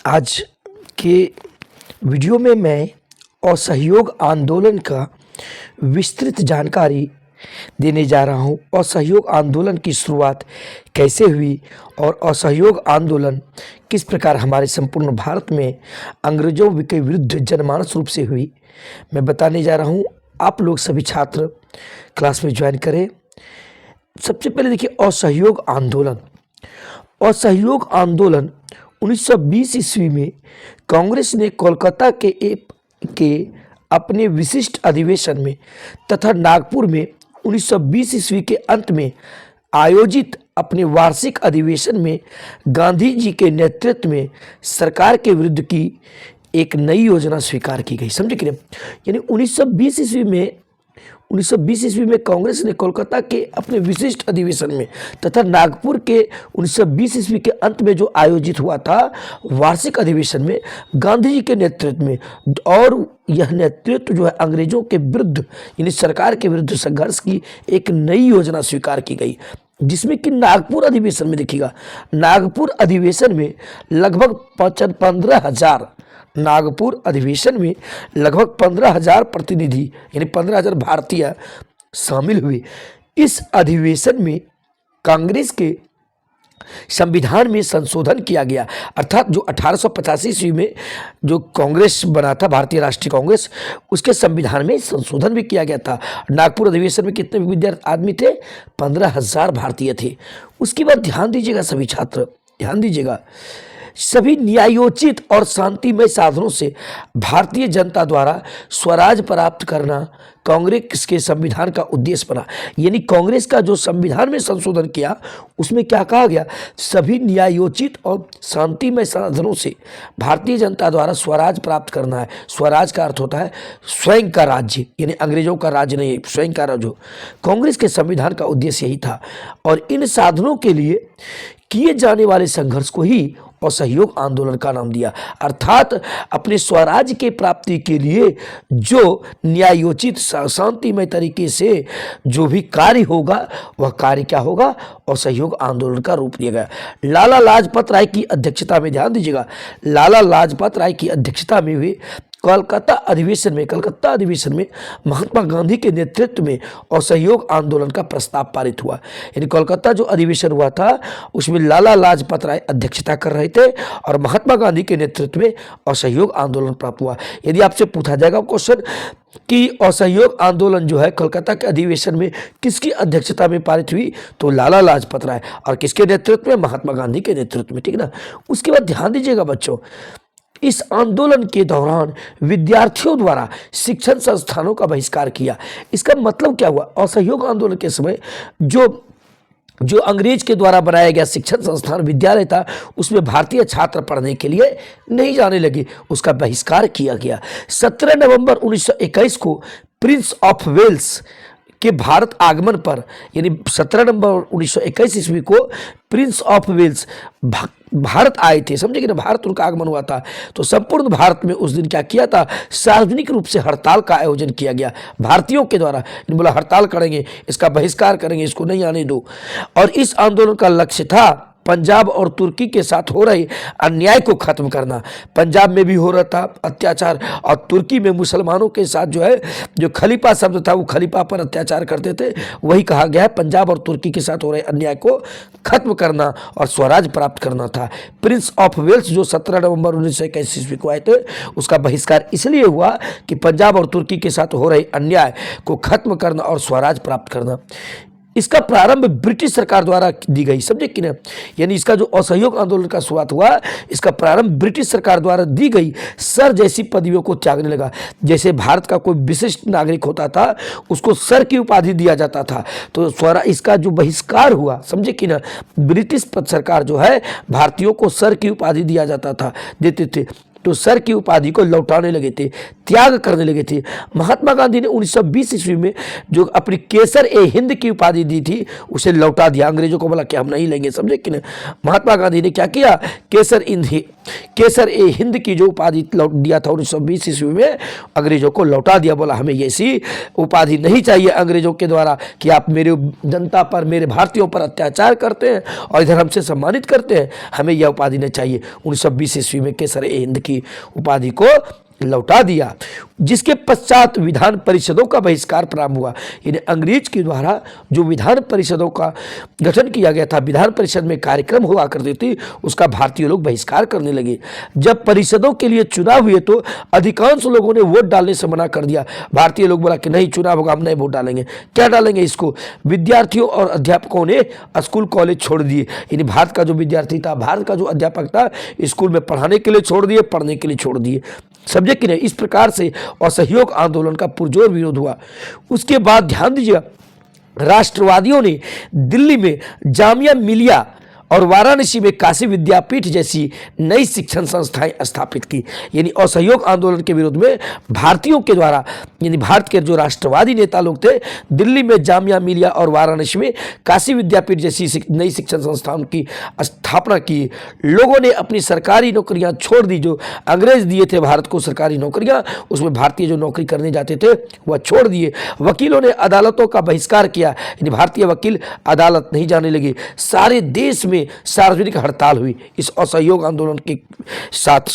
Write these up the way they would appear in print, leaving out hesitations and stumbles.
आज के वीडियो में मैं असहयोग आंदोलन का विस्तृत जानकारी देने जा रहा हूं। असहयोग आंदोलन की शुरुआत कैसे हुई और असहयोग आंदोलन किस प्रकार हमारे संपूर्ण भारत में अंग्रेजों के विरुद्ध जनमानस रूप से हुई, मैं बताने जा रहा हूं। आप लोग सभी छात्र क्लास में ज्वाइन करें। सबसे पहले देखिए असहयोग आंदोलन। असहयोग आंदोलन 1920 ईस्वी में कांग्रेस ने कोलकाता के अपने विशिष्ट अधिवेशन में तथा नागपुर में 1920 ईस्वी के अंत में आयोजित अपने वार्षिक अधिवेशन में गांधी जी के नेतृत्व में सरकार के विरुद्ध की एक नई योजना स्वीकार की गई। समझे कि नहीं? यानी 1920 ईस्वी में कांग्रेस ने कोलकाता के अपने विशिष्ट अधिवेशन में तथा नागपुर के 1920 ईस्वी के अंत में जो आयोजित हुआ था वार्षिक अधिवेशन में गांधी जी के नेतृत्व में, और यह नेतृत्व जो है अंग्रेजों के विरुद्ध यानी सरकार के विरुद्ध संघर्ष की एक नई योजना स्वीकार की गई, जिसमें कि नागपुर अधिवेशन में देखिएगा, नागपुर अधिवेशन में लगभग 15,000 नागपुर अधिवेशन में लगभग 15,000 प्रतिनिधि यानी 15,000 भारतीय शामिल हुए। इस अधिवेशन में कांग्रेस के संविधान में संशोधन किया गया, अर्थात जो 1885 ईस्वी में जो कांग्रेस बना था भारतीय राष्ट्रीय कांग्रेस, उसके संविधान में संशोधन भी किया गया था। नागपुर अधिवेशन में कितने विद्यार्थी आदमी थे? 15,000 भारतीय थे। उसके बाद ध्यान दीजिएगा सभी छात्र, ध्यान दीजिएगा, सभी न्यायोचित और शांतिमय साधनों से भारतीय जनता द्वारा स्वराज प्राप्त करना कांग्रेस के संविधान का उद्देश्य बना। यानी कांग्रेस का जो संविधान में संशोधन किया उसमें क्या कहा गया? सभी न्यायोचित और शांतिमय साधनों से भारतीय जनता द्वारा स्वराज प्राप्त करना है। स्वराज का अर्थ होता है स्वयं का राज्य, यानी अंग्रेजों का राज्य नहीं, स्वयं का राज्य। कांग्रेस के संविधान का उद्देश्य यही था, और इन साधनों के लिए किए जाने वाले संघर्ष को ही असहयोग आंदोलन का नाम दिया। अर्थात अपने स्वराज के प्राप्ति के लिए जो न्यायोचित शांतिमय तरीके से जो भी कार्य होगा वह कार्य क्या होगा? असहयोग आंदोलन का रूप दिया गया। लाला लाजपत राय की अध्यक्षता में, ध्यान दीजिएगा, लाला लाजपत राय की अध्यक्षता में हुए कलकत्ता अधिवेशन में महात्मा गांधी के नेतृत्व में असहयोग आंदोलन का प्रस्ताव पारित हुआ। यानी कोलकाता जो अधिवेशन हुआ था उसमें लाला लाजपत राय अध्यक्षता कर रहे थे और महात्मा गांधी के नेतृत्व में असहयोग आंदोलन प्राप्त हुआ। यदि आपसे पूछा जाएगा क्वेश्चन कि असहयोग आंदोलन जो है कोलकाता के अधिवेशन में किसकी अध्यक्षता में पारित हुई, तो लाला लाजपत राय, और किसके नेतृत्व में? महात्मा गांधी के नेतृत्व में, ठीक ना। उसके बाद ध्यान दीजिएगा बच्चों, इस आंदोलन के दौरान विद्यार्थियों द्वारा शिक्षण संस्थानों का बहिष्कार किया। इसका मतलब क्या हुआ? असहयोग आंदोलन के समय जो अंग्रेज के द्वारा बनाया गया शिक्षण संस्थान विद्यालय था उसमें भारतीय छात्र पढ़ने के लिए नहीं जाने लगे, उसका बहिष्कार किया गया। 17 नवंबर 1921 को प्रिंस ऑफ वेल्स के भारत आगमन पर, यानी 17 नवंबर 1921 ईस्वी को प्रिंस ऑफ वेल्स भारत आए थे, समझे कि ना, भारत उनका आगमन हुआ था। तो संपूर्ण भारत में उस दिन क्या किया था? सार्वजनिक रूप से हड़ताल का आयोजन किया गया भारतीयों के द्वारा। बोला हड़ताल करेंगे, इसका बहिष्कार करेंगे, इसको नहीं आने दो। और इस आंदोलन का लक्ष्य था पंजाब और तुर्की के साथ हो रहे अन्याय को खत्म करना। पंजाब में भी हो रहा था अत्याचार, और तुर्की में मुसलमानों के साथ जो है, जो खलीफा शब्द था वो खलीफा पर अत्याचार करते थे, वही कहा गया है पंजाब और तुर्की के साथ हो रहे अन्याय को खत्म करना और स्वराज प्राप्त करना था। प्रिंस ऑफ वेल्स जो 17 नवंबर 1921 ईस्वी को आए थे उसका बहिष्कार इसलिए हुआ कि पंजाब और तुर्की के साथ हो रहे अन्याय को खत्म करना और स्वराज प्राप्त करना। इसका प्रारंभ ब्रिटिश सरकार द्वारा दी गई, समझे कि ना। यानी इसका जो असहयोग आंदोलन का शुरुआत हुआ इसका प्रारंभ ब्रिटिश सरकार द्वारा दी गई सर जैसी पदवियों को त्यागने लगा। जैसे भारत का कोई विशिष्ट नागरिक होता था उसको सर की उपाधि दिया जाता था, तो इसका जो बहिष्कार हुआ, समझे कि ना, ब्रिटिश सरकार जो है भारतीयों को सर की उपाधि दिया जाता था, देते थे, तो सर की उपाधि को लौटाने लगे थे, त्याग करने लगे थे। महात्मा गांधी ने 1920 ईस्वी में जो अपनी केसर ए हिंद की उपाधि दी थी उसे लौटा दिया। अंग्रेजों को बोला कि हम नहीं लेंगे, समझे कि नहीं। महात्मा गांधी ने क्या किया, केसर ए हिंद की जो उपाधि लौट दिया था 1920 ईस्वी में, अंग्रेजों को लौटा दिया। बोला हमें ऐसी उपाधि नहीं चाहिए अंग्रेजों के द्वारा कि आप मेरे जनता पर, मेरे भारतीयों पर अत्याचार करते हैं और इधर हमसे सम्मानित करते हैं, हमें यह उपाधि नहीं चाहिए। 1920 ईस्वी में केसर ए हिंद की उपाधि को लौटा दिया, जिसके पश्चात विधान परिषदों का बहिष्कार प्रारंभ हुआ। यानी अंग्रेज के द्वारा जो विधान परिषदों का गठन किया गया था, विधान परिषद में कार्यक्रम हुआ करते थे, उसका भारतीय लोग बहिष्कार करने लगे। जब परिषदों के लिए चुनाव हुए तो अधिकांश लोगों ने वोट डालने से मना कर दिया। भारतीय लोग बोला कि नहीं, चुनाव होगा, हम नहीं वोट डालेंगे। क्या डालेंगे इसको? विद्यार्थियों और अध्यापकों ने स्कूल कॉलेज छोड़ दिए। यानी भारत का जो विद्यार्थी था, भारत का जो अध्यापक था, स्कूल में पढ़ाने के लिए छोड़ दिए, पढ़ने के लिए छोड़ दिए, समझे कि नहीं। इस प्रकार से असहयोग आंदोलन का पुरजोर विरोध हुआ। उसके बाद ध्यान दीजिएगा, राष्ट्रवादियों ने दिल्ली में जामिया मिलिया और वाराणसी में काशी विद्यापीठ जैसी नई शिक्षण संस्थाएं स्थापित की। यानी असहयोग आंदोलन के विरोध में भारतीयों के द्वारा, यानी भारत के जो राष्ट्रवादी नेता लोग थे, दिल्ली में जामिया मिलिया और वाराणसी में काशी विद्यापीठ जैसी नई शिक्षण संस्थाओं की स्थापना की। लोगों ने अपनी सरकारी नौकरियां छोड़ दी, जो अंग्रेज दिए थे भारत को सरकारी नौकरियां, उसमें भारतीय जो नौकरी करने जाते थे वह छोड़ दिए। वकीलों ने अदालतों का बहिष्कार किया, यानी भारतीय वकील अदालत नहीं जाने लगे। सारे देश में सार्वजनिक हड़ताल हुई। इस असहयोग आंदोलन के साथ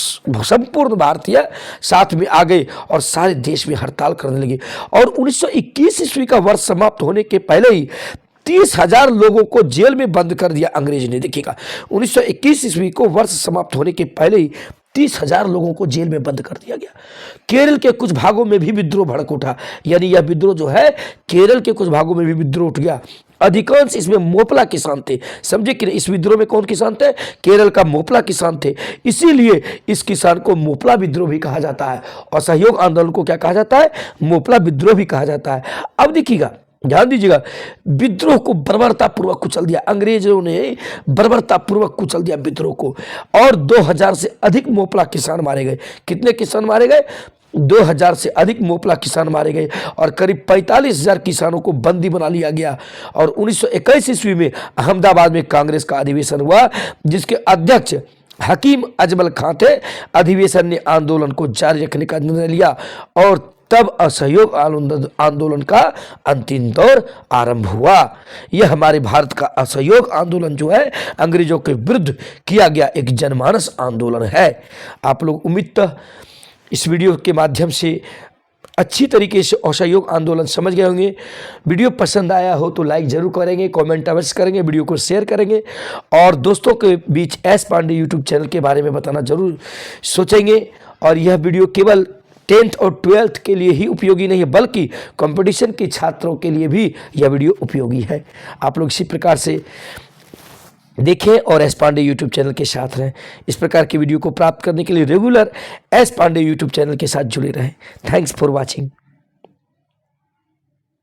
संपूर्ण भारतीय साथ में आ गए और सारे देश में हड़ताल करने लगे। और 1921 ईस्वी का वर्ष समाप्त होने के पहले ही 30,000 लोगों को जेल में बंद कर दिया अंग्रेज ने। देखिएगा, 1921 ईस्वी को वर्ष समाप्त होने के पहले ही 30,000 लोगों को जेल में बंद कर दिया गया। केरल के कुछ भागों में भी विद्रोह भड़क उठा, यानी यह विद्रोह जो है केरल के कुछ भागों में भी विद्रोह उठ गया। अधिकांश इसमें मोपला किसान थे, समझे कि इस विद्रोह में कौन किसान थे? केरल का मोपला किसान थे। इसीलिए इस किसान को मोपला विद्रोह भी कहा जाता है और सहयोग आंदोलन को क्या कहा जाता है? मोपला विद्रोह भी कहा जाता है। अब देखिएगा, ध्यान दीजिएगा, विद्रोह को बर्बरतापूर्वक कुचल दिया अंग्रेजों ने, बर्बरतापूर्वक कुचल दिया विद्रोह को, और 2000 से अधिक मोपला किसान मारे गए। कितने किसान मारे गए? 2000 से अधिक मोपला किसान मारे गए और करीब 45,000 किसानों को बंदी बना लिया गया। और 1921 ईस्वी में अहमदाबाद में कांग्रेस का अधिवेशन हुआ, जिसके अध्यक्ष हकीम अजमल खां थे। अधिवेशन ने आंदोलन को जारी रखने का निर्णय लिया और तब असहयोग आंदोलन का अंतिम दौर आरंभ हुआ। यह हमारे भारत का असहयोग आंदोलन जो है अंग्रेजों के विरुद्ध किया गया एक जनमानस आंदोलन है। आप लोग उम्मीद इस वीडियो के माध्यम से अच्छी तरीके से असहयोग आंदोलन समझ गए होंगे। वीडियो पसंद आया हो तो लाइक जरूर करेंगे, कमेंट अवश्य करेंगे, वीडियो को शेयर करेंगे और दोस्तों के बीच एस पांडे यूट्यूब चैनल के बारे में बताना जरूर सोचेंगे। और यह वीडियो केवल 10th और 12th के लिए ही उपयोगी नहीं है, बल्कि कंपटीशन के छात्रों के लिए भी यह वीडियो उपयोगी है। आप लोग इसी प्रकार से देखें और एस पांडे यूट्यूब चैनल के साथ रहें। इस प्रकार की वीडियो को प्राप्त करने के लिए regular S Pandey YouTube channel के साथ जुड़े रहें। Thanks for watching.